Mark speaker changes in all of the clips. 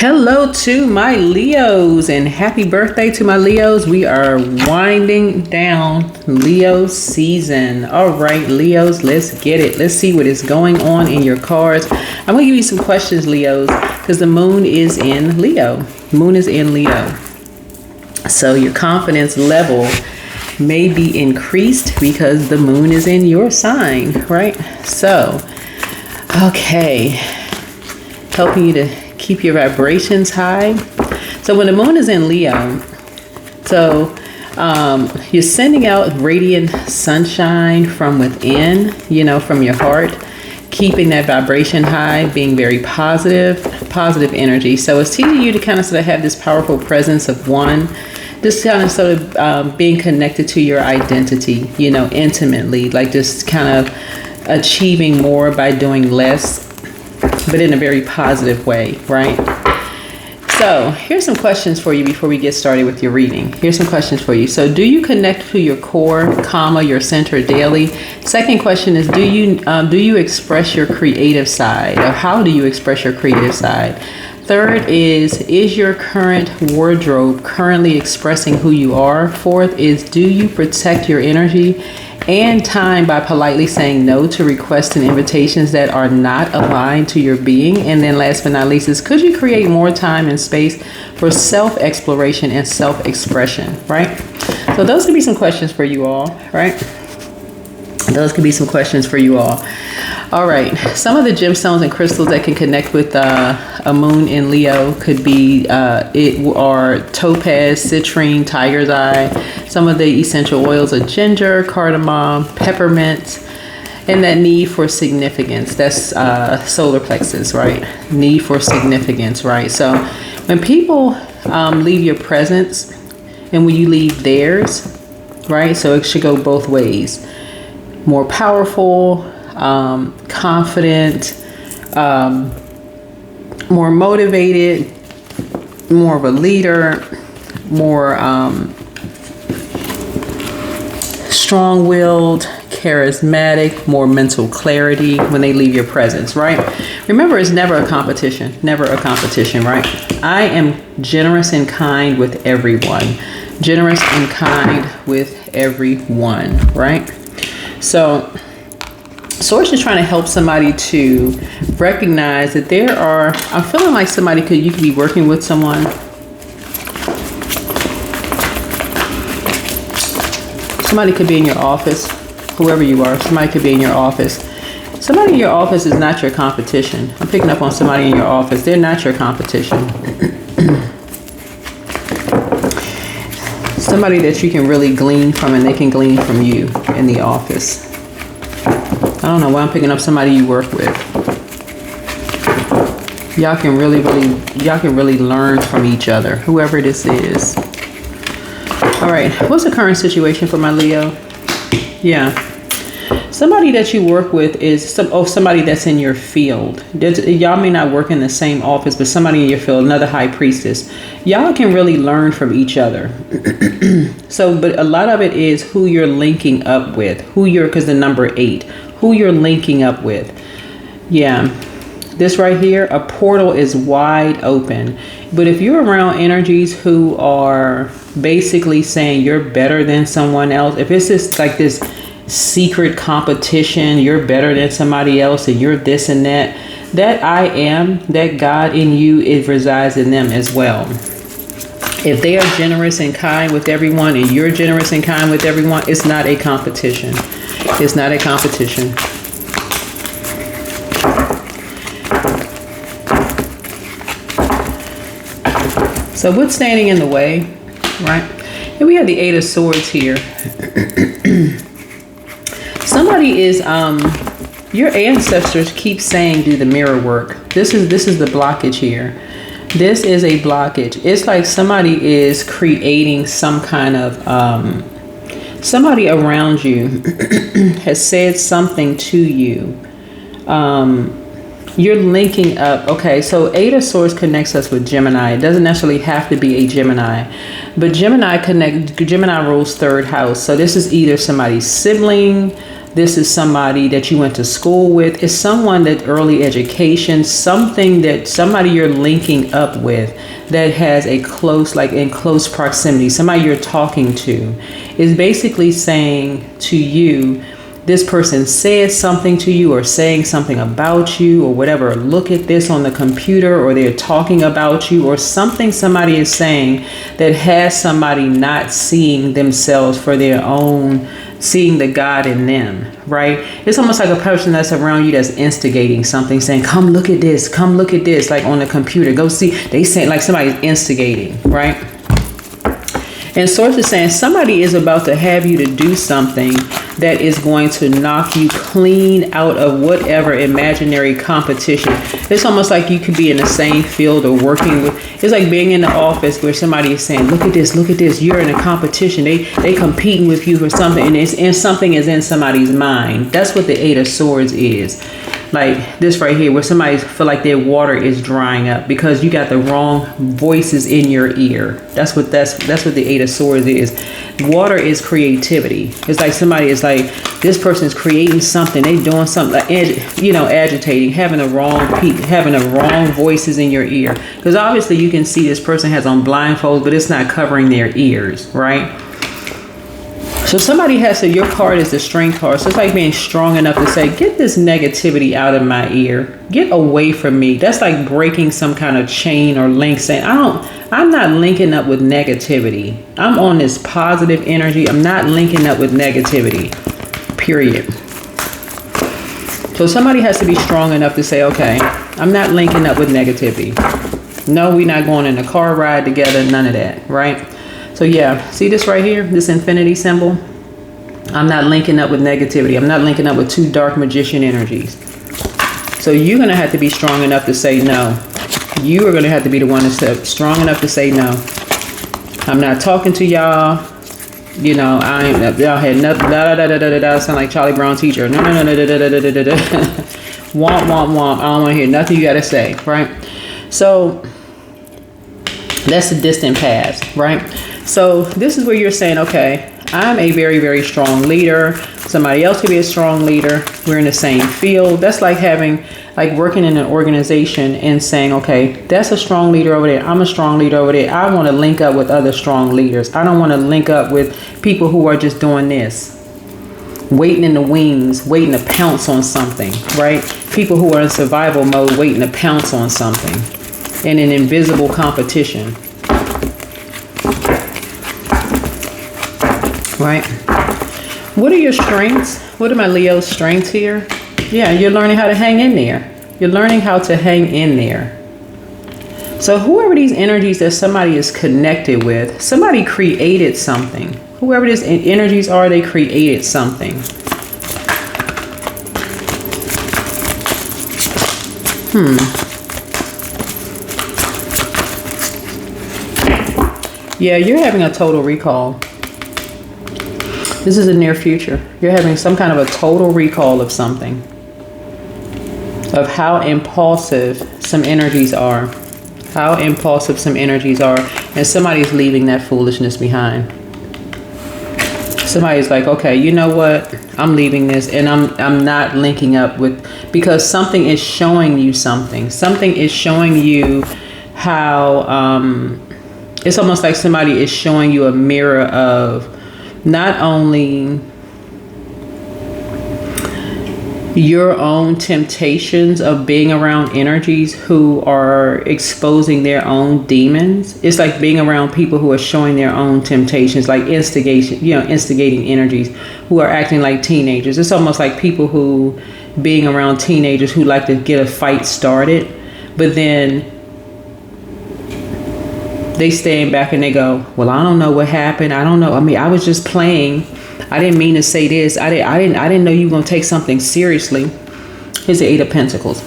Speaker 1: Hello to my Leos and happy birthday to my Leos. We are winding down Leo season. All right, Leos, let's get it. Let's see what is going on in your cards. I'm going to give you some questions, Leos, because the moon is in Leo. Moon is in Leo. So your confidence level may be increased because the moon is in your sign, right? So, okay, helping you to keep your vibrations high. So when the moon is in Leo, so you're sending out radiant sunshine from within, from your heart, keeping that vibration high, being very positive energy. So it's teaching you to kind of sort of have this powerful presence of one, just kind of sort of being connected to your identity, intimately, like just kind of achieving more by doing less, but in a very positive way, right? So here's some questions for you before we get started with your reading. Here's some questions for you. So do you connect to your core, your center daily? Second question is, do you express your creative side? Or how do you express your creative side? Third is your current wardrobe currently expressing who you are? Fourth is, do you protect your energy and time by politely saying no to requests and invitations that are not aligned to your being? And then last but not least is, could you create more time and space for self-exploration and self-expression, right? So those could be some questions for you all, right? Those could be some questions for you all. All right. Some of the gemstones and crystals that can connect with a moon in Leo could be are topaz, citrine, tiger's eye. Some of the essential oils are ginger, cardamom, peppermint, and that need for significance. That's solar plexus, right? Need for significance, right? So when people leave your presence and when you leave theirs, right? So it should go both ways. More powerful, confident, more motivated, more of a leader, more strong-willed, charismatic, more mental clarity when they leave your presence, right? Remember, it's never a competition, right? I am generous and kind with everyone. Generous and kind with everyone, right? So Source is trying to help somebody to recognize that I'm feeling like you could be working with someone. Somebody could be in your office, whoever you are, somebody could be in your office. Somebody in your office is not your competition. I'm picking up on somebody in your office. They're not your competition. Somebody that you can really glean from and they can glean from you in the office. I don't know why I'm picking up somebody you work with. Y'all can really learn from each other, whoever this is. All right, what's the current situation for my Leo? Yeah. Somebody that you work with is somebody that's in your field. Y'all may not work in the same office, but somebody in your field, another high priestess. Y'all can really learn from each other. But a lot of it is who you're linking up with, because the number 8, who you're linking up with. Yeah. This right here, a portal is wide open. But if you're around energies who are basically saying you're better than someone else, if it's just like this secret competition, you're better than somebody else and you're this and that, that I am, that God in you, it resides in them as well. If they are generous and kind with everyone and you're generous and kind with everyone, it's not a competition. It's not a competition. So what's standing in the way, right? And we have the 8 of Swords here. Somebody is, your ancestors keep saying do the mirror work. This is the blockage here. This is a blockage. It's like somebody is creating some kind of, somebody around you has said something to you. You're linking up. Okay, so 8 of Swords connects us with Gemini. It doesn't necessarily have to be a Gemini, but Gemini rules 3rd house. So this is either somebody's sibling, This is somebody that you went to school with. It's someone that early education, something that somebody you're linking up with that has a close, like in close proximity, somebody you're talking to is basically saying to you, this person said something to you or saying something about you or whatever. Look at this on the computer, or they're talking about you, or something somebody is saying that has somebody not seeing themselves for their own, seeing the God in them, right? It's almost like a person that's around you that's instigating something, saying, come look at this, like on the computer, go see. They say like somebody's instigating, right? And Source is saying somebody is about to have you to do something that is going to knock you clean out of whatever imaginary competition. It's almost like you could be in the same field or working with. It's like being in the office where somebody is saying, look at this. You're in a competition. They competing with you for something, and something is in somebody's mind. That's what the Eight of Swords is. Like this right here, where somebody feel like their water is drying up because you got the wrong voices in your ear. That's what the Eight of Swords is. Water is creativity. It's like somebody is like, this person is creating something. They doing something, agitating, having the wrong voices in your ear. Because obviously you can see this person has on blindfolds, but it's not covering their ears, right? So somebody has to, your card is the Strength card. So it's like being strong enough to say, get this negativity out of my ear. Get away from me. That's like breaking some kind of chain or link, saying, I'm not linking up with negativity. I'm on this positive energy. I'm not linking up with negativity, period. So somebody has to be strong enough to say, okay, I'm not linking up with negativity. No, we're not going in a car ride together. None of that, right? So yeah, see this right here, this infinity symbol? I'm not linking up with negativity. I'm not linking up with two dark magician energies. So you're going to have to be strong enough to say no. You are going to have to be the one that's strong enough to say no. I'm not talking to y'all. You know, y'all had nothing, sound like Charlie Brown teacher. No. Womp. I don't want to hear nothing you got to say, right? So that's the distant past, right? So this is where you're saying, okay, I'm a very, very strong leader. Somebody else could be a strong leader. We're in the same field. That's like working in an organization and saying, okay, that's a strong leader over there. I'm a strong leader over there. I want to link up with other strong leaders. I don't want to link up with people who are just doing this, waiting in the wings, waiting to pounce on something, right? People who are in survival mode, waiting to pounce on something in an invisible competition. Right? What are your strengths? What are my Leo's strengths here? Yeah, you're learning how to hang in there. You're learning how to hang in there. So whoever these energies that somebody is connected with, somebody created something. Whoever these energies are, they created something. Yeah, you're having a total recall. This is the near future. You're having some kind of a total recall of something. Of how impulsive some energies are. How impulsive some energies are. And somebody's leaving that foolishness behind. Somebody's like, okay, you know what? I'm leaving this and I'm not linking up with, because something is showing you something. Something is showing you how, it's almost like somebody is showing you a mirror of not only your own temptations of being around energies who are exposing their own demons. It's like being around people who are showing their own temptations, like instigating energies who are acting like teenagers. It's almost like people who being around teenagers who like to get a fight started, but then they stand back and they go, well, I don't know what happened. I don't know. I mean, I was just playing. I didn't mean to say this. I didn't know you were going to take something seriously. Here's the Eight of Pentacles.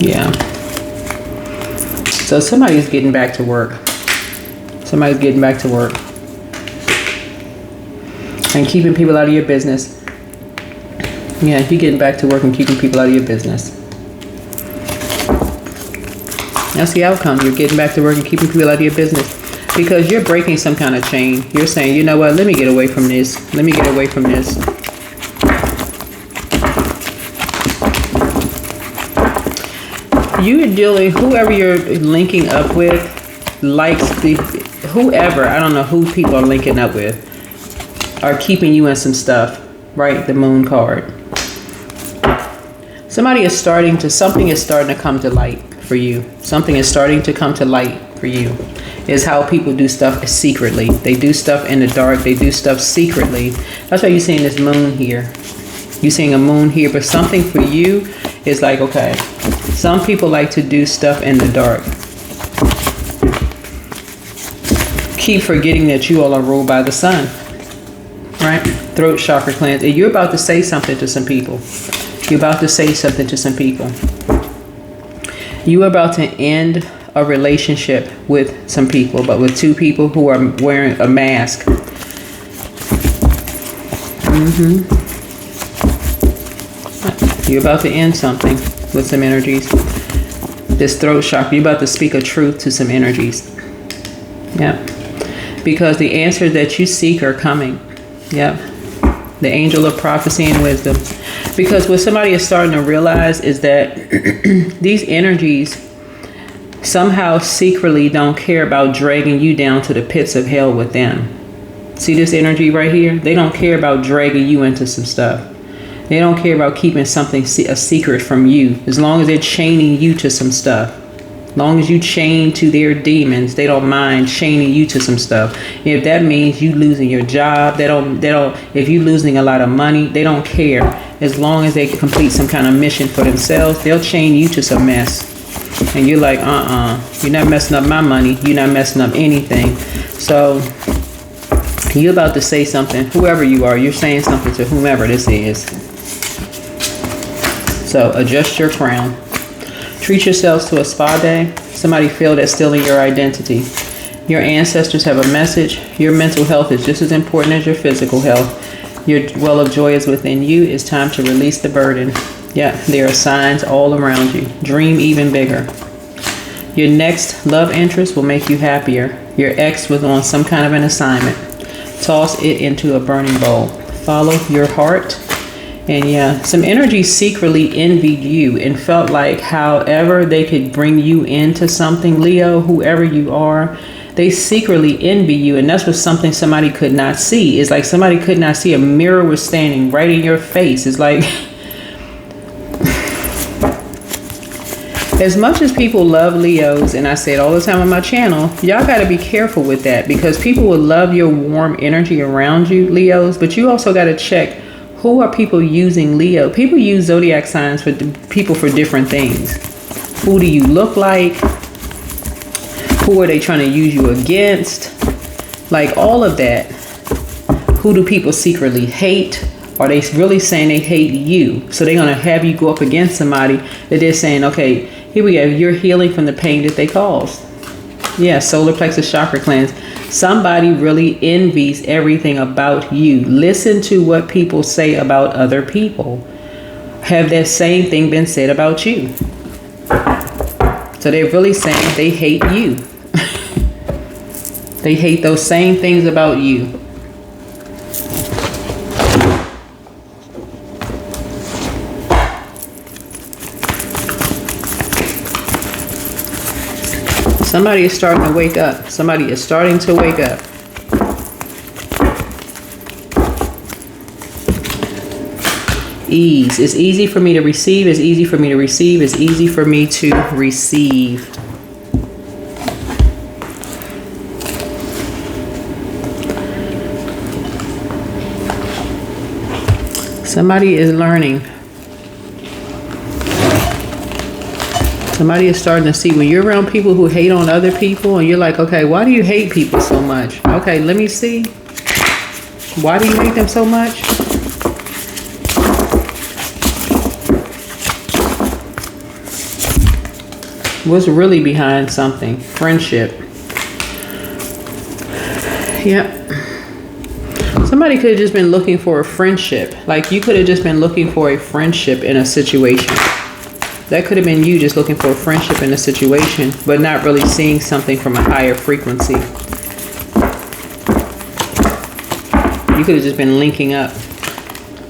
Speaker 1: Yeah. So somebody's getting back to work. Somebody's getting back to work. And keeping people out of your business. Yeah, you're getting back to work and keeping people out of your business. That's the outcome. You're getting back to work and keeping people out of your business. Because you're breaking some kind of chain. You're saying, you know what, let me get away from this. Let me get away from this. You're dealing, whoever you're linking up with likes the, whoever, I don't know who people are linking up with, are keeping you in some stuff, right? The moon card. Something is starting to come to light for you. Something is starting to come to light for you. Is how people do stuff secretly. They do stuff in the dark. They do stuff secretly. That's why you're seeing this moon here. You're seeing a moon here, but something for you is like, okay, some people like to do stuff in the dark. Keep forgetting that you all are ruled by the sun, right? Throat chakra cleanse. And you're about to say something to some people. You're about to say something to some people. You're about to end a relationship with some people, but with two people who are wearing a mask. You're about to end something with some energies. This throat chakra, you're about to speak a truth to some energies. Yeah. Because the answers that you seek are coming. Yeah. The angel of prophecy and wisdom. Because what somebody is starting to realize is that these energies somehow secretly don't care about dragging you down to the pits of hell with them. See this energy right here? They don't care about dragging you into some stuff. They don't care about keeping something a secret from you. As long as they're chaining you to some stuff. As long as you chain to their demons, they don't mind chaining you to some stuff. If that means you losing your job, if you losing a lot of money, they don't care. As long as they complete some kind of mission for themselves, they'll chain you to some mess. And you're like, you're not messing up my money. You're not messing up anything. So you're about to say something. Whoever you are, you're saying something to whomever this is. So adjust your crown. Treat yourselves to a spa day. Somebody feel that's stealing your identity. Your ancestors have a message. Your mental health is just as important as your physical health. Your well of joy is within you. It's time to release the burden. Yeah, there are signs all around you. Dream even bigger. Your next love interest will make you happier. Your ex was on some kind of an assignment. Toss it into a burning bowl. Follow your heart. And yeah, some energy secretly envied you and felt like however they could bring you into something, Leo, whoever you are, they secretly envy you. And that's what somebody could not see. It's like somebody could not see. A mirror was standing right in your face. It's like, as much as people love Leos, and I say it all the time on my channel, y'all got to be careful with that, because people will love your warm energy around you, Leos, but you also got to check who are people using Leo. People use zodiac signs for people for different things. Who do you look like? Who are they trying to use you against? Like all of that. Who do people secretly hate? Are they really saying they hate you? So they're going to have you go up against somebody that they're saying, okay, here we go. You're healing from the pain that they caused. Yeah, solar plexus chakra cleanse. Somebody really envies everything about you. Listen to what people say about other people. Have that same thing been said about you? So they're really saying they hate you. They hate those same things about you. Somebody is starting to wake up. Somebody is starting to wake up. Ease. It's easy for me to receive. It's easy for me to receive. It's easy for me to receive. Somebody is learning. Somebody is starting to see when you're around people who hate on other people and you're like, okay, why do you hate people so much? Okay, let me see. Why do you hate them so much? What's really behind something? Friendship. Yep. Somebody could have just been looking for a friendship. Like you could have just been looking for a friendship in a situation. That could have been you just looking for a friendship in a situation, but not really seeing something from a higher frequency. You could have just been linking up.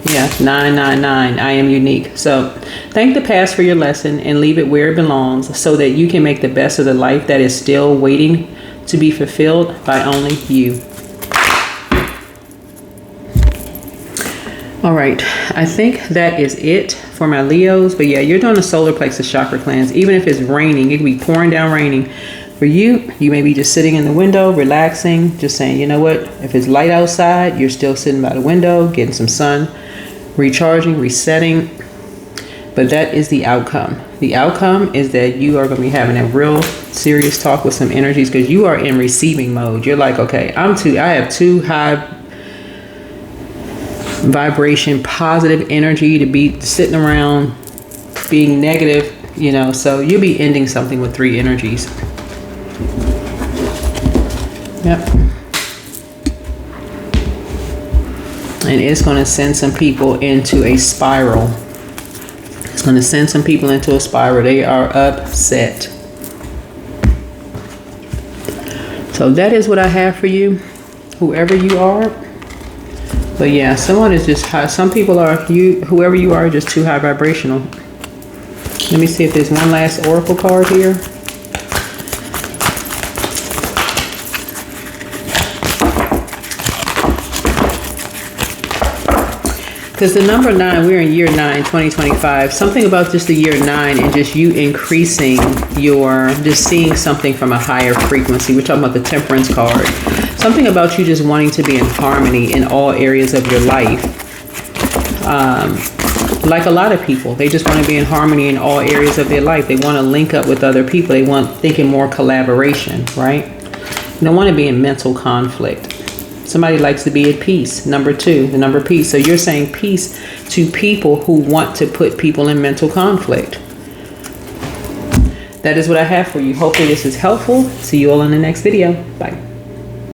Speaker 1: Yeah, 999. I am unique. So thank the past for your lesson and leave it where it belongs so that you can make the best of the life that is still waiting to be fulfilled by only you. All right, I think that is it for my Leos. But yeah, you're doing a solar plexus chakra cleanse. Even if it's raining, it could be pouring down raining. For you, you may be just sitting in the window, relaxing, just saying, you know what, if it's light outside, you're still sitting by the window, getting some sun, recharging, resetting. But that is the outcome. The outcome is that you are going to be having a real serious talk with some energies because you are in receiving mode. You're like, okay, I have too high vibration, positive energy to be sitting around being negative, you know, so you'll be ending something with 3 energies. Yep. And it's going to send some people into a spiral. It's going to send some people into a spiral. They are upset. So that is what I have for you, whoever you are. But yeah, someone is just high. Some people are, whoever you are, just too high vibrational. Let me see if there's one last oracle card here. Because the number 9, we're in year 9, 2025. Something about just the year 9 and just you increasing just seeing something from a higher frequency. We're talking about the Temperance card. Something about you just wanting to be in harmony in all areas of your life. Like a lot of people, they just want to be in harmony in all areas of their life. They want to link up with other people. They want thinking more collaboration, right? You don't want to be in mental conflict. Somebody likes to be at peace. Number 2, the number peace. So you're saying peace to people who want to put people in mental conflict. That is what I have for you. Hopefully this is helpful. See you all in the next video. Bye.